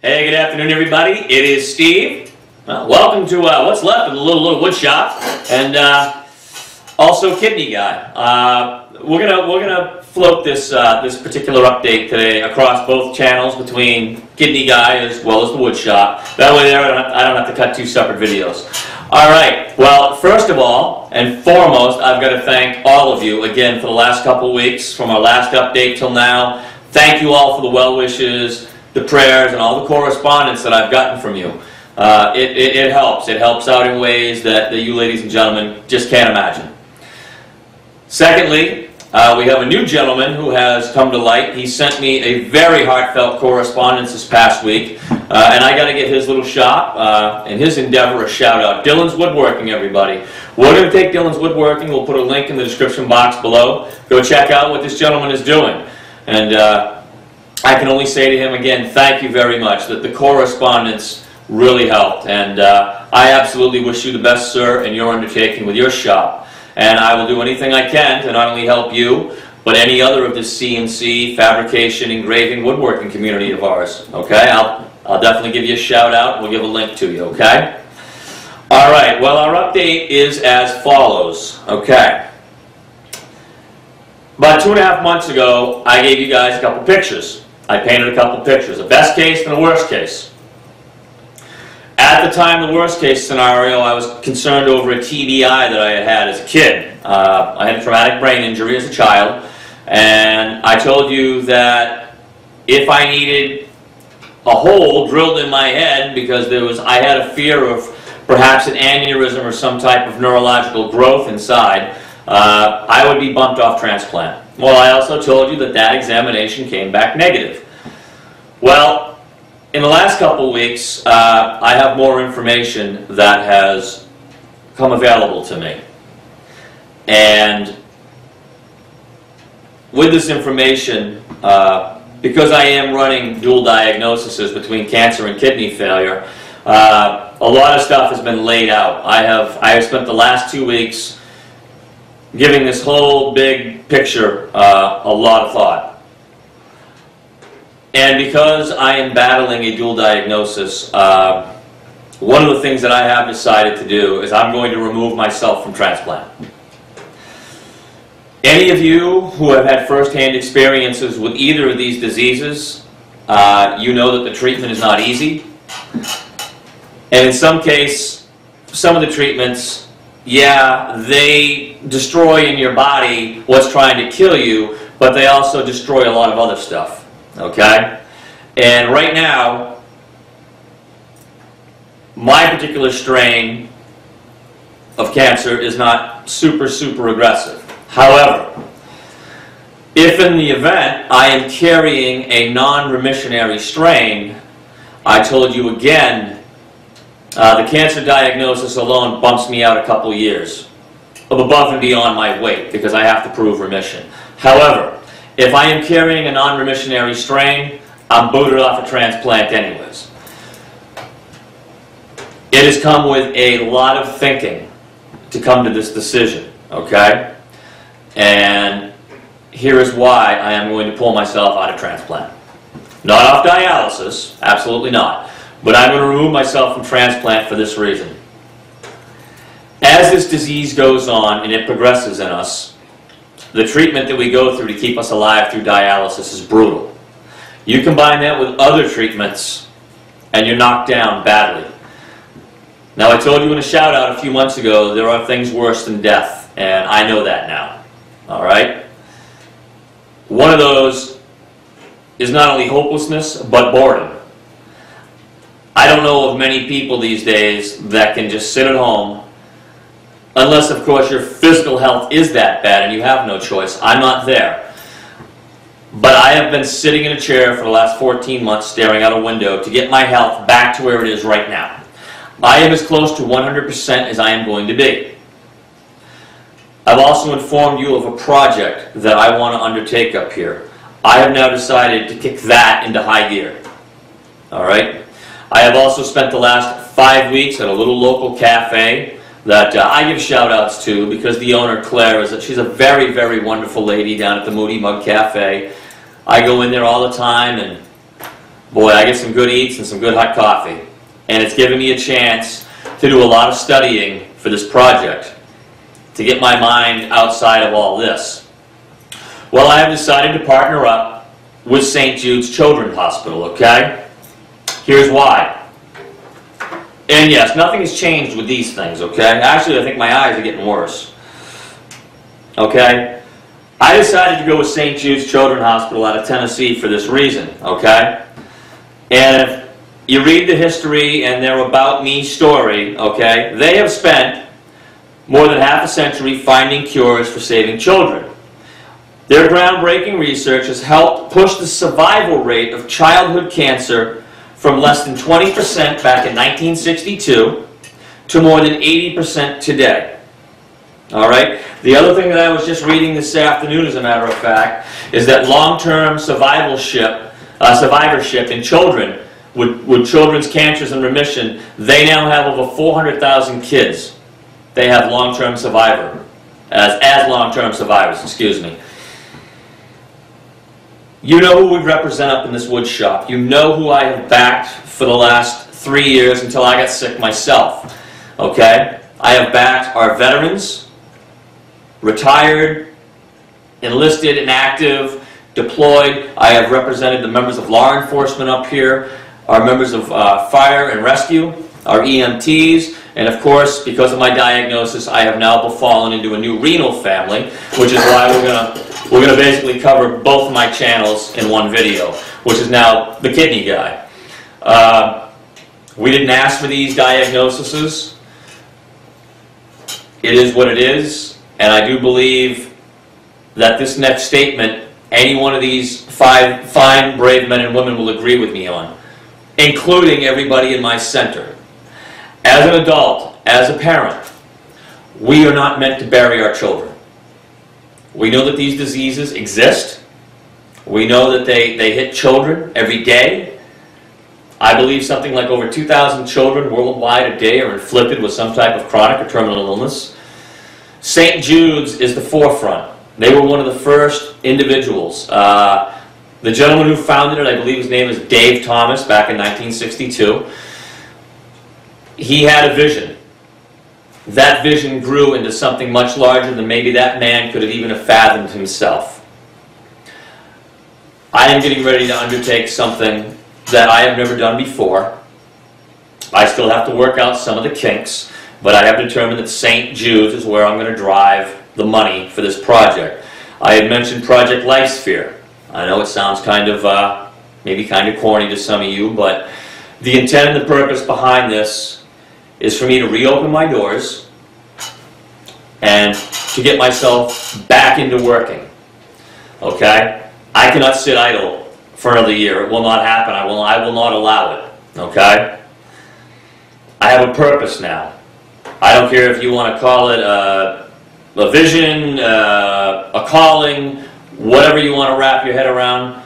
Hey, good afternoon, everybody. It is Steve. Welcome to what's left of the little Woodshop, and also Kidney Guy. We're gonna float this this particular update today across both channels between Kidney Guy as well as the Woodshop. That way, I don't have to cut two separate videos. All right. Well, first of all and foremost, I've got to thank all of you again for the last couple of weeks, from our last update till now. Thank you all for the well wishes, the prayers, and all the correspondence that I've gotten from you. It helps. It helps out in ways that you ladies and gentlemen just can't imagine. Secondly, we have a new gentleman who has come to light. He sent me a very heartfelt correspondence this past week, and I got to give his little shop and his endeavor a shout out. Dillons Woodworking, everybody. We're going to take Dillons Woodworking. We'll put a link in the description box below. Go check out what this gentleman is doing. And I can only say to him again, thank you very much. That the correspondence really helped, and I absolutely wish you the best, sir, in your undertaking with your shop. And I will do anything I can to not only help you, but any other of the CNC, fabrication, engraving, woodworking community of ours. Okay, I'll definitely give you a shout out. We'll give a link to you. Okay. All right. Well, our update is as follows. Okay. About 2.5 months ago, I gave you guys a couple pictures. I painted a couple pictures, a best case and a worst case. At the time, the worst case scenario, I was concerned over a TBI that I had had as a kid. I had a traumatic brain injury as a child, and I told you that if I needed a hole drilled in my head because I had a fear of perhaps an aneurysm or some type of neurological growth inside, I would be bumped off transplant. Well, I also told you that that examination came back negative. Well, in the last couple of weeks, I have more information that has come available to me. And with this information, because I am running dual diagnoses between cancer and kidney failure, a lot of stuff has been laid out. I have spent the last 2 weeks giving this whole big picture a lot of thought. And because I am battling a dual diagnosis, one of the things that I have decided to do is I'm going to remove myself from transplant. Any of you who have had first-hand experiences with either of these diseases, you know that the treatment is not easy. And in some case, some of the treatments, yeah, they destroy in your body what's trying to kill you, but they also destroy a lot of other stuff. Okay? And right now, my particular strain of cancer is not super aggressive. However, if in the event I am carrying a non-remissionary strain, I told you again, the cancer diagnosis alone bumps me out a couple years of above and beyond my weight because I have to prove remission. However, if I am carrying a non-remissionary strain, I'm booted off a transplant anyways. It has come with a lot of thinking to come to this decision, okay? And here is why I am going to pull myself out of transplant. Not off dialysis, absolutely not. But I'm going to remove myself from transplant for this reason. As this disease goes on and it progresses in us, the treatment that we go through to keep us alive through dialysis is brutal. You combine that with other treatments and you're knocked down badly. Now, I told you in a shout out a few months ago, there are things worse than death, and I know that now. All right? One of those is not only hopelessness, but boredom. I don't know of many people these days that can just sit at home, unless, of course, your physical health is that bad and you have no choice. I'm not there. But I have been sitting in a chair for the last 14 months staring out a window to get my health back to where it is right now. I am as close to 100% as I am going to be. I've also informed you of a project that I want to undertake up here. I have now decided to kick that into high gear. All right? I have also spent the last 5 weeks at a little local cafe that I give shout-outs to because the owner, Claire, she's a very wonderful lady down at the Moody Mug Cafe. I go in there all the time, and boy, I get some good eats and some good hot coffee. And it's given me a chance to do a lot of studying for this project, to get my mind outside of all this. Well, I have decided to partner up with St. Jude's Children's Hospital, okay? Here's why. And yes, nothing has changed with these things, okay? Actually, I think my eyes are getting worse. Okay? I decided to go with St. Jude's Children's Hospital out of Tennessee for this reason, okay? And if you read the history and their About Me story, okay, they have spent more than half a century finding cures for saving children. Their groundbreaking research has helped push the survival rate of childhood cancer from less than 20% back in 1962 to more than 80% today. All right? The other thing that I was just reading this afternoon, as a matter of fact, is that long-term survivorship in children with children's cancers in remission, they now have over 400,000 kids they have long-term survivor, as long-term survivors, excuse me. You know who we represent up in this wood shop. You know who I have backed for the last 3 years until I got sick myself. Okay? I have backed our veterans, retired, enlisted and active, deployed. I have represented the members of law enforcement up here, our members of fire and rescue, our EMTs, and of course, because of my diagnosis, I have now fallen into a new renal family, which is why we're gonna basically cover both of my channels in one video, which is now the kidney guy. We didn't ask for these diagnoses. It is what it is, and I do believe that this next statement, any one of these fine, brave men and women will agree with me on, including everybody in my center. As an adult, as a parent, we are not meant to bury our children. We know that these diseases exist. We know that they hit children every day. I believe something like over 2,000 children worldwide a day are inflicted with some type of chronic or terminal illness. St. Jude's is the forefront. They were one of the first individuals. The gentleman who founded it, I believe his name is Dave Thomas, back in 1962. He had a vision. That vision grew into something much larger than maybe that man could have even fathomed himself. I am getting ready to undertake something that I have never done before. I still have to work out some of the kinks, but I have determined that St. Jude's is where I'm going to drive the money for this project. I had mentioned Project Lifesphere. I know it sounds kind of, maybe kind of corny to some of you, but the intent and the purpose behind this is for me to reopen my doors and to get myself back into working. Okay? I cannot sit idle for another year. It will not happen. I will not allow it. Okay? I have a purpose now. I don't care if you want to call it a vision, a calling, whatever you want to wrap your head around.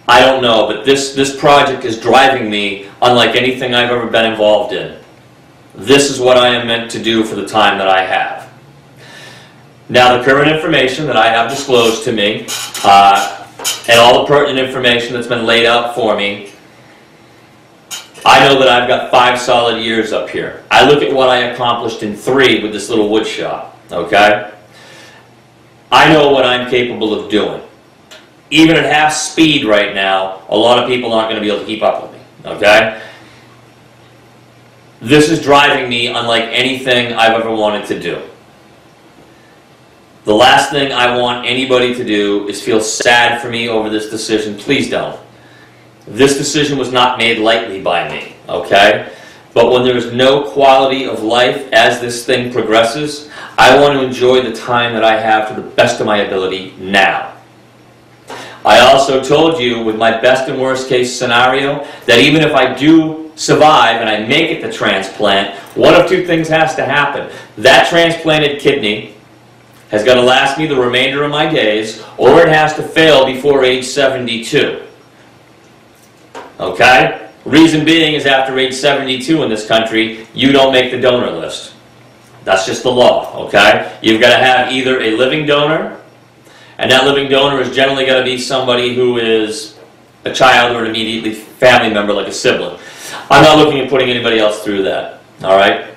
I don't know, but this project is driving me unlike anything I've ever been involved in. This is what I am meant to do for the time that I have. Now, the current information that I have disclosed to me, and all the pertinent information that's been laid out for me, I know that I've got 5 solid years up here. I look at what I accomplished in 3 with this little wood shop, okay? I know what I'm capable of doing. Even at half speed right now, a lot of people aren't going to be able to keep up with me, okay? This is driving me unlike anything I've ever wanted to do. The last thing I want anybody to do is feel sad for me over this decision. Please don't. This decision was not made lightly by me, okay? But when there is no quality of life as this thing progresses, I want to enjoy the time that I have to the best of my ability now. I also told you with my best and worst case scenario that even if I do survive and I make it to transplant, one of 2 things has to happen. That transplanted kidney has got to last me the remainder of my days, or it has to fail before age 72. Okay? Reason being is after age 72 in this country, you don't make the donor list. That's just the law, okay? You've got to have either a living donor, and that living donor is generally going to be somebody who is a child or an immediately family member like a sibling. I'm not looking at putting anybody else through that. All right.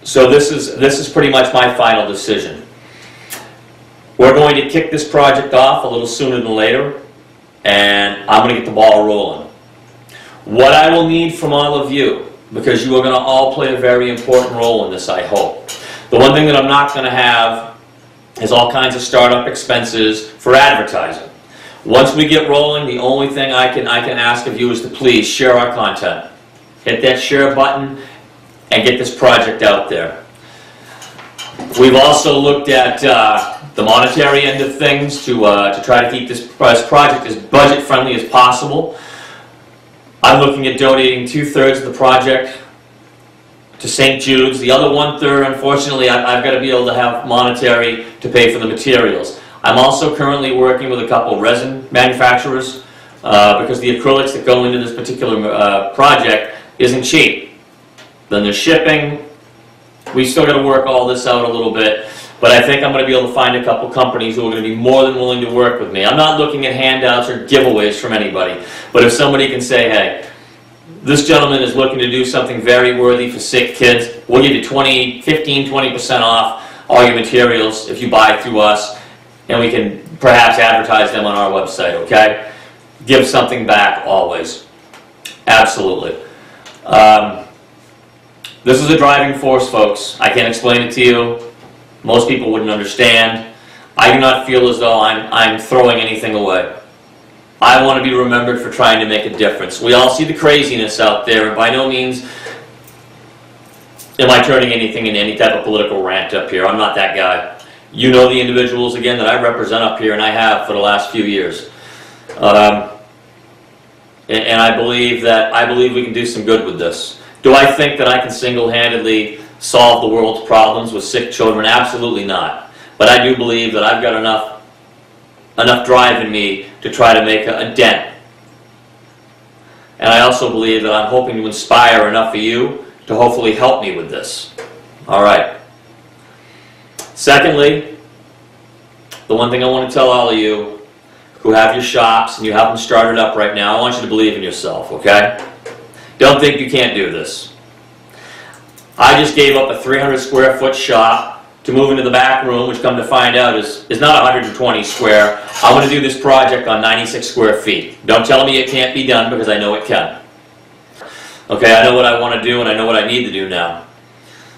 So this is pretty much my final decision. We're going to kick this project off a little sooner than later, and I'm going to get the ball rolling. What I will need from all of you, because you are going to all play a very important role in this, I hope. The one thing that I'm not going to have is all kinds of startup expenses for advertising. Once we get rolling, the only thing I can ask of you is to please share our content. Hit that share button and get this project out there. We've also looked at the monetary end of things to try to keep this project as budget friendly as possible. I'm looking at donating 2/3 of the project to St. Jude's. The other 1/3, unfortunately, I've got to be able to have monetary to pay for the materials. I'm also currently working with a couple resin manufacturers because the acrylics that go into this particular project isn't cheap. Then there's shipping. We still got to work all this out a little bit, but I think I'm going to be able to find a couple companies who are going to be more than willing to work with me. I'm not looking at handouts or giveaways from anybody, but if somebody can say, hey, this gentleman is looking to do something very worthy for sick kids, we'll give you 15-20% off all your materials if you buy through us, and we can perhaps advertise them on our website, okay? Give something back always. Absolutely. This is a driving force, folks. I can't explain it to you. Most people wouldn't understand. I do not feel as though I'm throwing anything away. I want to be remembered for trying to make a difference. We all see the craziness out there, and by no means am I turning anything into any type of political rant up here. I'm not that guy. You know the individuals, again, that I represent up here, and I have for the last few years. And I believe we can do some good with this. Do I think that I can single-handedly solve the world's problems with sick children? Absolutely not. But I do believe that I've got enough drive in me to try to make a dent. And I also believe that I'm hoping to inspire enough of you to hopefully help me with this. All right. Secondly, the one thing I want to tell all of you who have your shops and you have them started up right now, I want you to believe in yourself, okay? Don't think you can't do this. I just gave up a 300 square foot shop to move into the back room, which come to find out is not 120 square. I want to do this project on 96 square feet. Don't tell me it can't be done, because I know it can. Okay, I know what I want to do and I know what I need to do now.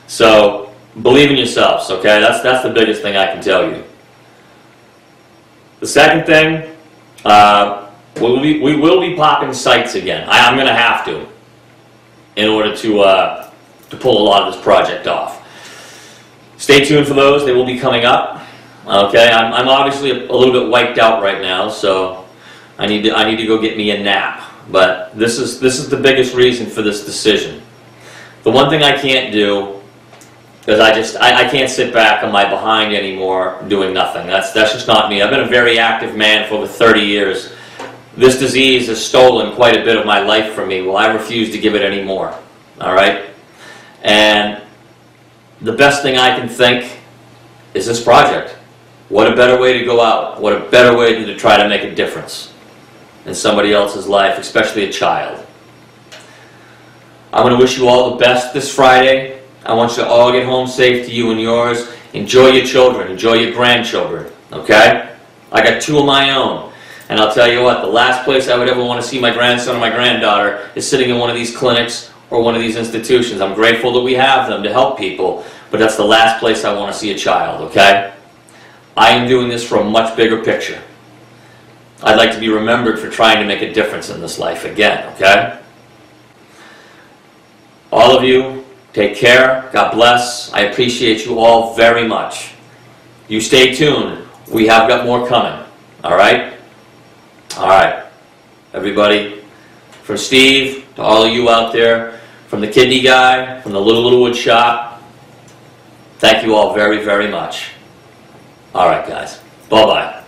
So believe in yourselves, okay? That's the biggest thing I can tell you. The second thing, we will be popping sites again. I'm going to have to, in order to pull a lot of this project off. Stay tuned for those. They will be coming up. Okay, I'm obviously a little bit wiped out right now, so I need to go get me a nap. But this is the biggest reason for this decision. The one thing I can't do is I can't sit back on my behind anymore doing nothing. That's just not me. I've been a very active man for over 30 years. This disease has stolen quite a bit of my life from me. Well, I refuse to give it any more. All right? And the best thing I can think is this project. What a better way to go out. What a better way to try to make a difference in somebody else's life, especially a child. I'm going to wish you all the best this Friday. I want you to all get home safe, to you and yours. Enjoy your children. Enjoy your grandchildren. Okay? I got 2 of my own. And I'll tell you what, the last place I would ever want to see my grandson or my granddaughter is sitting in one of these clinics or one of these institutions. I'm grateful that we have them to help people, but that's the last place I want to see a child, okay? I am doing this for a much bigger picture. I'd like to be remembered for trying to make a difference in this life again, okay? All of you, take care. God bless. I appreciate you all very much. You stay tuned. We have got more coming, all right? All right, everybody, from Steve to all of you out there, from the kidney guy, from the little wood shop, thank you all very, very much. All right, guys. Bye-bye.